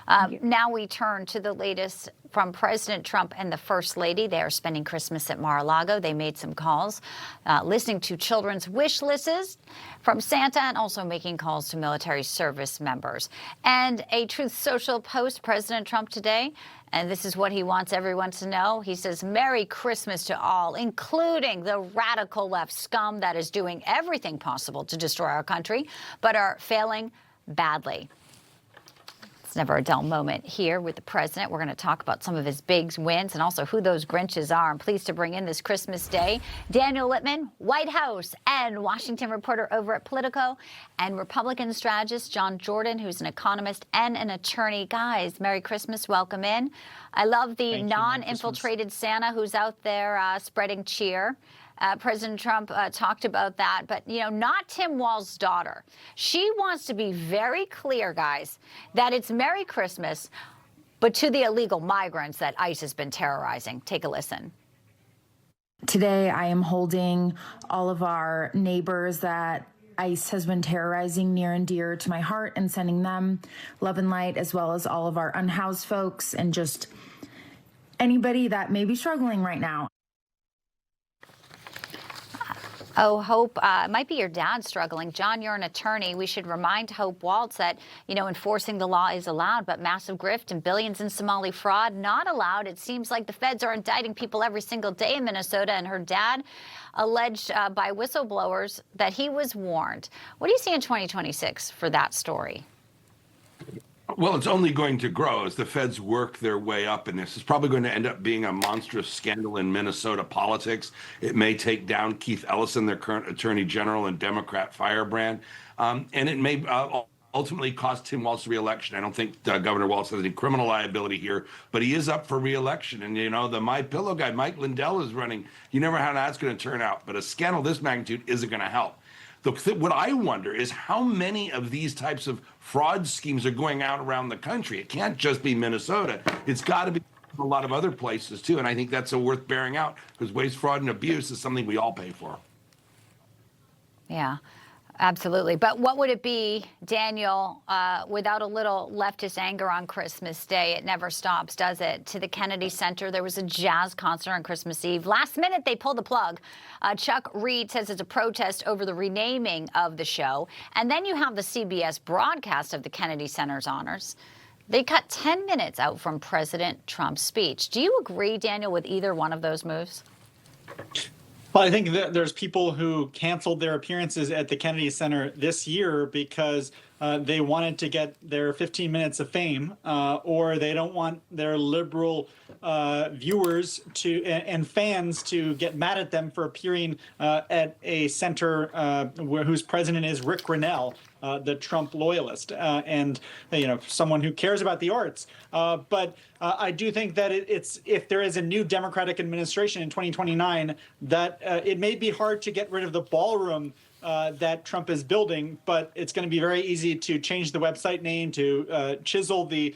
Now we turn to the latest from President Trump and the First Lady. They are spending Christmas at Mar-a-Lago. They made some calls, listening to children's wish lists from Santa and also making calls to military service members. And a Truth Social post, President Trump today, and this is what he wants everyone to know. He says, "Merry Christmas to all, including the radical left scum that is doing everything possible to destroy our country, but are failing badly." It's never a dull moment here with the president. We're going to talk about some of his big wins and also who those Grinches are. I'm pleased to bring in this Christmas day Daniel Lippman, White House and Washington reporter over at Politico, and Republican strategist John Jordan, who's an economist and an attorney. Guys, Merry Christmas. Welcome in. I love the non-infiltrated Santa who's out there spreading cheer. President Trump talked about that, but, you know, not Tim Walz's daughter. She wants to be very clear, guys, that it's Merry Christmas, but to the illegal migrants that ICE has been terrorizing. Take a listen. Today, I am holding all of our neighbors that ICE has been terrorizing near and dear to my heart and sending them love and light, as well as all of our unhoused folks and just anybody that may be struggling right now. Oh, Hope, it might be your dad struggling. John, you're an attorney. We should remind Hope Walz that, you know, enforcing the law is allowed, but massive grift and billions in Somali fraud not allowed. It seems like the feds are indicting people every single day in Minnesota, and her dad alleged by whistleblowers that he was warned. What do you see in 2026 for that story? Well, it's only going to grow as the feds work their way up in this. It's probably going to end up being a monstrous scandal in Minnesota politics. It may take down Keith Ellison, their current attorney general and Democrat firebrand, and it may ultimately cost Tim Walz re-election. I don't think Governor Walz has any criminal liability here, but he is up for re-election. And, you know, the My Pillow guy, Mike Lindell, is running. You never know how that's going to turn out, but a scandal this magnitude isn't going to help. What I wonder is how many of these types of fraud schemes are going out around the country. It can't just be Minnesota. It's got to be a lot of other places, too. And I think that's worth bearing out because waste, fraud, and abuse is something we all pay for. Yeah, absolutely. But what would it be, Daniel, without a little leftist anger on Christmas Day? It never stops, does it? To the Kennedy Center, there was a jazz concert on Christmas Eve. Last minute, they pulled the plug. Chuck Reed says it's a protest over the renaming of the show. And then you have the CBS broadcast of the Kennedy Center's honors. They cut 10 minutes out from President Trump's speech. Do you agree, Daniel, with either one of those moves? Well, I think that there's people who canceled their appearances at the Kennedy Center this year because they wanted to get their 15 minutes of fame, or they don't want their liberal viewers and fans to get mad at them for appearing at a center whose president is Rick Grinnell, the Trump loyalist, and someone who cares about the arts. But I do think that it's if there is a new Democratic administration in 2029, that it may be hard to get rid of the ballroom that Trump is building, but it's going to be very easy to change the website name, to chisel the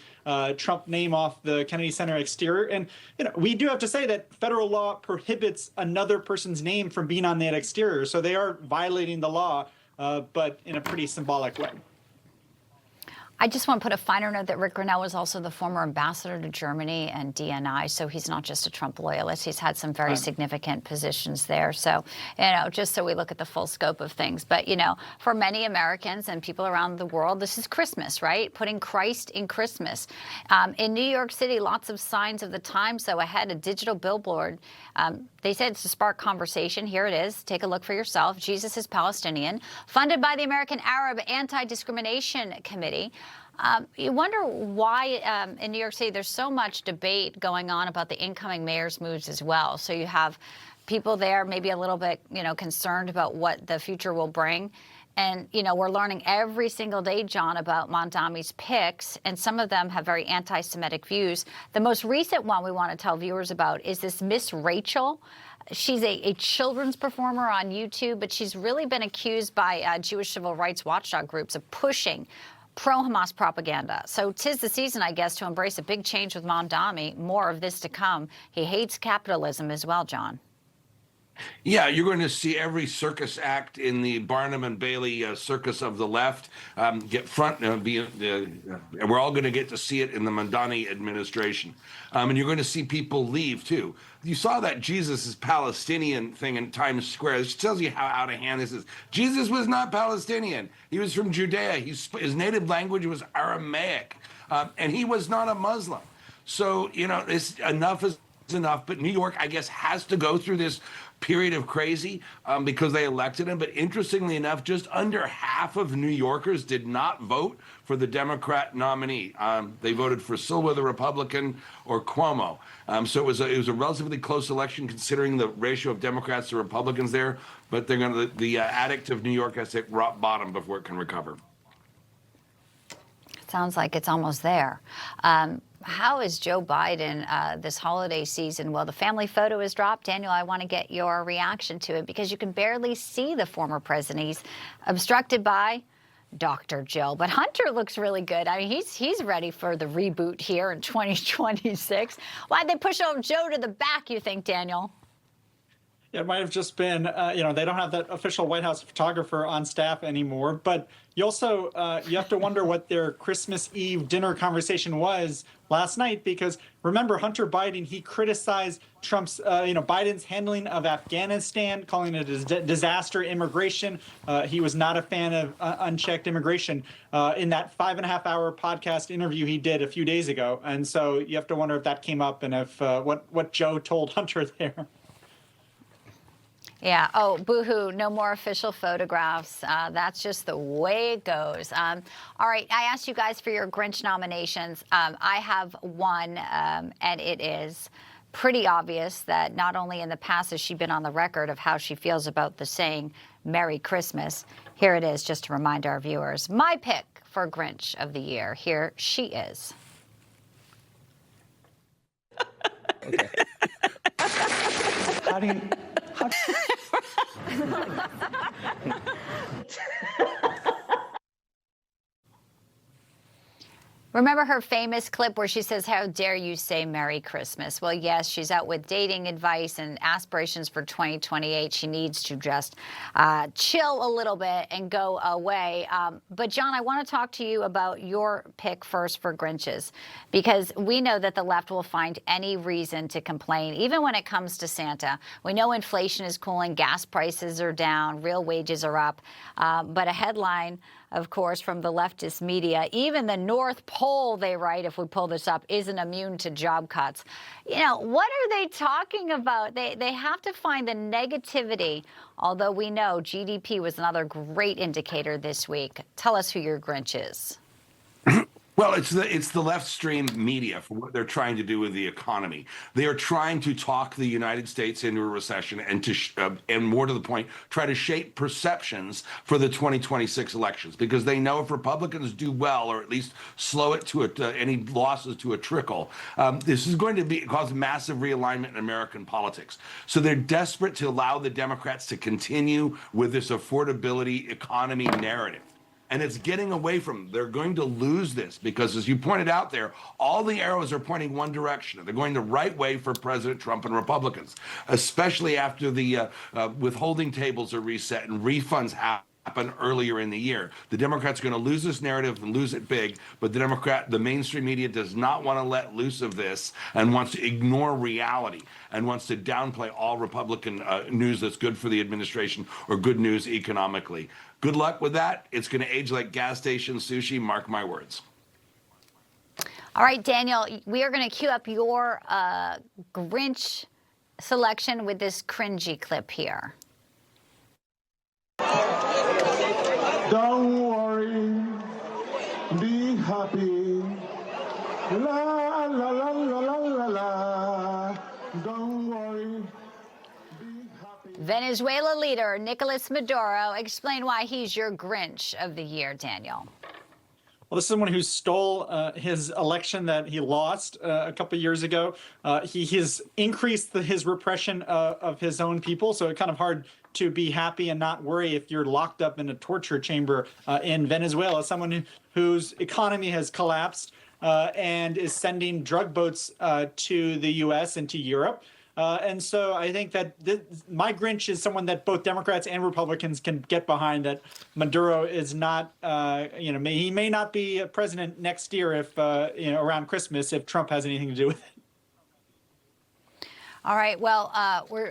Trump name off the Kennedy Center exterior. And we do have to say that federal law prohibits another person's name from being on that exterior. So they are violating the law, but in a pretty symbolic way. I just want to put a finer note that Rick Grinnell was also the former ambassador to Germany and DNI, so he's not just a Trump loyalist. He's had some very significant positions there. So, just so we look at the full scope of things. But, for many Americans and people around the world, this is Christmas, right? Putting Christ in Christmas. In New York City, lots of signs of the times, so ahead, a digital billboard. They said it's to spark conversation. Here it is. Take a look for yourself. Jesus is Palestinian. Funded by the American Arab Anti-Discrimination Committee. You wonder why in New York City there's so much debate going on about the incoming mayor's moves as well. So you have people there maybe a little bit, concerned about what the future will bring. And, we're learning every single day, John, about Mondami's picks, and some of them have very anti-Semitic views. The most recent one we want to tell viewers about is this Miss Rachel. She's a children's performer on YouTube, but she's really been accused by Jewish civil rights watchdog groups of pushing pro-Hamas propaganda. So 'tis the season, I guess, to embrace a big change with Mondami. More of this to come. He hates capitalism as well, John. Yeah, you're going to see every circus act in the Barnum and Bailey circus of the left get front, and we're all going to get to see it in the Mandani administration. And you're going to see people leave too. You saw that Jesus is Palestinian thing in Times Square. This tells you how out of hand this is. Jesus was not Palestinian. He was from Judea. His native language was Aramaic, and he was not a Muslim. So, enough is enough. But New York, I guess, has to go through this period of crazy because they elected him. But interestingly enough, just under half of New Yorkers did not vote for the Democrat nominee. They voted for Silva, the Republican, or Cuomo. So it was a relatively close election considering the ratio of Democrats to Republicans there. But the addict of New York has to hit rock bottom before it can recover. Sounds like it's almost there. How is Joe Biden this holiday season? Well, the family photo is dropped. Daniel, I want to get your reaction to it because you can barely see the former president. He's obstructed by Dr. Jill, but Hunter looks really good. I mean, he's ready for the reboot here in 2026. Why'd they push old Joe to the back, you think, Daniel? It might have just been, they don't have that official White House photographer on staff anymore. But you also, you have to wonder what their Christmas Eve dinner conversation was last night, because remember, Hunter Biden, he criticized Trump's, Biden's handling of Afghanistan, calling it a disaster immigration. He was not a fan of unchecked immigration in that 5.5-hour podcast interview he did a few days ago. And so you have to wonder if that came up and if what Joe told Hunter there. Yeah. Oh, boohoo. No more official photographs. That's just the way it goes. All right. I asked you guys for your Grinch nominations. I have one, and it is pretty obvious that not only in the past has she been on the record of how she feels about the saying Merry Christmas. Here it is, just to remind our viewers. My pick for Grinch of the year. Here she is. Okay. How do you... Remember her famous clip where she says, "How dare you say Merry Christmas?" Well, yes, she's out with dating advice and aspirations for 2028. She needs to just chill a little bit and go away. But John, I want to talk to you about your pick first for Grinches, because we know that the left will find any reason to complain, even when it comes to Santa. We know inflation is cooling, gas prices are down, real wages are up. But a headline, of course, from the leftist media, even the North Pole, they write, if we pull this up, isn't immune to job cuts. What are they talking about? They have to find the negativity, although we know GDP was another great indicator this week. Tell us who your Grinch is. Well, it's the left stream media for what they're trying to do with the economy. They are trying to talk the United States into a recession and and more to the point, try to shape perceptions for the 2026 elections, because they know if Republicans do well, or at least slow it to any losses to a trickle, this is going to cause massive realignment in American politics. So they're desperate to allow the Democrats to continue with this affordability economy narrative. And it's getting away from them. They're going to lose this because, as you pointed out there, all the arrows are pointing one direction. They're going the right way for President Trump and Republicans, especially after the withholding tables are reset and refunds happen earlier in the year. The Democrats are going to lose this narrative and lose it big, but the mainstream media does not want to let loose of this and wants to ignore reality and wants to downplay all Republican news that's good for the administration or good news economically. Good luck with that. It's going to age like gas station sushi, mark my words. All right, Daniel, we are going to cue up your Grinch selection with this cringy clip here. Don't worry, be happy. La la la la la la la. Don't worry. Venezuela leader Nicolas Maduro, explain why he's your Grinch of the year, Daniel. Well, this is someone who stole his election that he lost a couple of years ago. He has increased his repression of his own people, so it's kind of hard to be happy and not worry if you're locked up in a torture chamber in Venezuela. Someone whose economy has collapsed and is sending drug boats to the U.S. and to Europe. And so I think that my Grinch is someone that both Democrats and Republicans can get behind, that Maduro is not, he may not be president next year if, around Christmas, if Trump has anything to do with it. All right. Well, we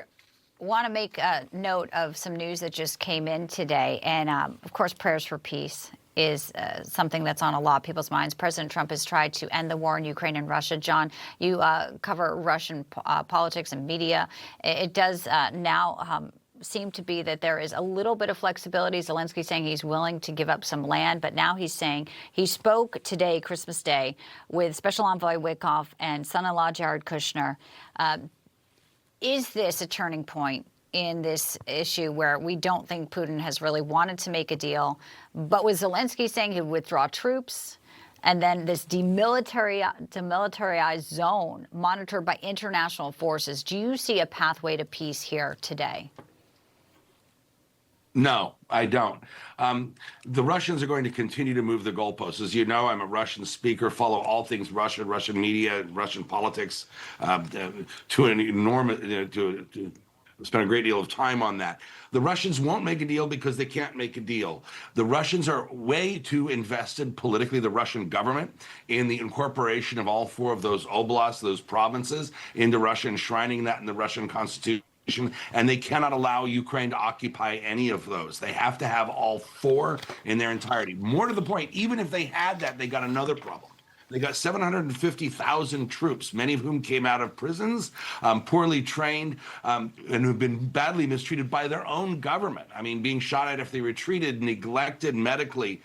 want to make a note of some news that just came in today. And of course, prayers for peace is something that's on a lot of people's minds. President Trump has tried to end the war in Ukraine and Russia. John, you cover Russian politics and media. It does now seem to be that there is a little bit of flexibility. Zelensky saying he's willing to give up some land, but now he's saying he spoke today, Christmas Day, with Special Envoy Witkoff and son-in-law Jared Kushner. Is this a turning point in this issue where we don't think Putin has really wanted to make a deal, but with Zelensky saying he would withdraw troops, and then this demilitarized zone monitored by international forces, do you see a pathway to peace here today? No, I don't. The Russians are going to continue to move the goalposts. As you know, I'm a Russian speaker, follow all things Russian, Russian media, Russian politics, to an enormous, to spend a great deal of time on that. The Russians won't make a deal because they can't make a deal. The Russians are way too invested politically, the Russian government, in the incorporation of all four of those oblasts, those provinces, into Russia, enshrining that in the Russian constitution. And they cannot allow Ukraine to occupy any of those. They have to have all four in their entirety. More to the point, even if they had that, they got another problem. They got 750,000 troops, many of whom came out of prisons, poorly trained, and who've been badly mistreated by their own government. I mean, being shot at if they retreated, neglected medically,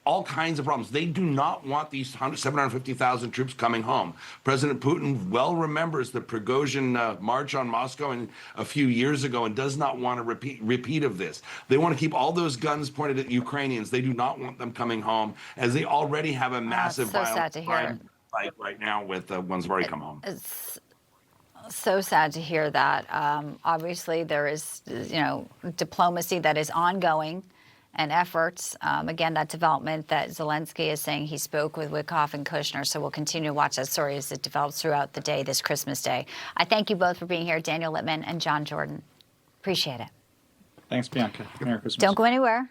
all kinds of problems. They do not want these 750,000 troops coming home. President Putin well remembers the Prigozhin march on Moscow a few years ago and does not want a repeat of this. They want to keep all those guns pointed at Ukrainians. They do not want them coming home, as they already have a massive violent crime fight right now with the ones who've already come home. It's so sad to hear that. Obviously, there is, diplomacy that is ongoing and efforts. Again, that development that Zelensky is saying he spoke with Witkoff and Kushner. So we'll continue to watch that story as it develops throughout the day, this Christmas Day. I thank you both for being here, Daniel Lippman and John Jordan. Appreciate it. Thanks, Bianca. Merry Christmas. Don't go anywhere.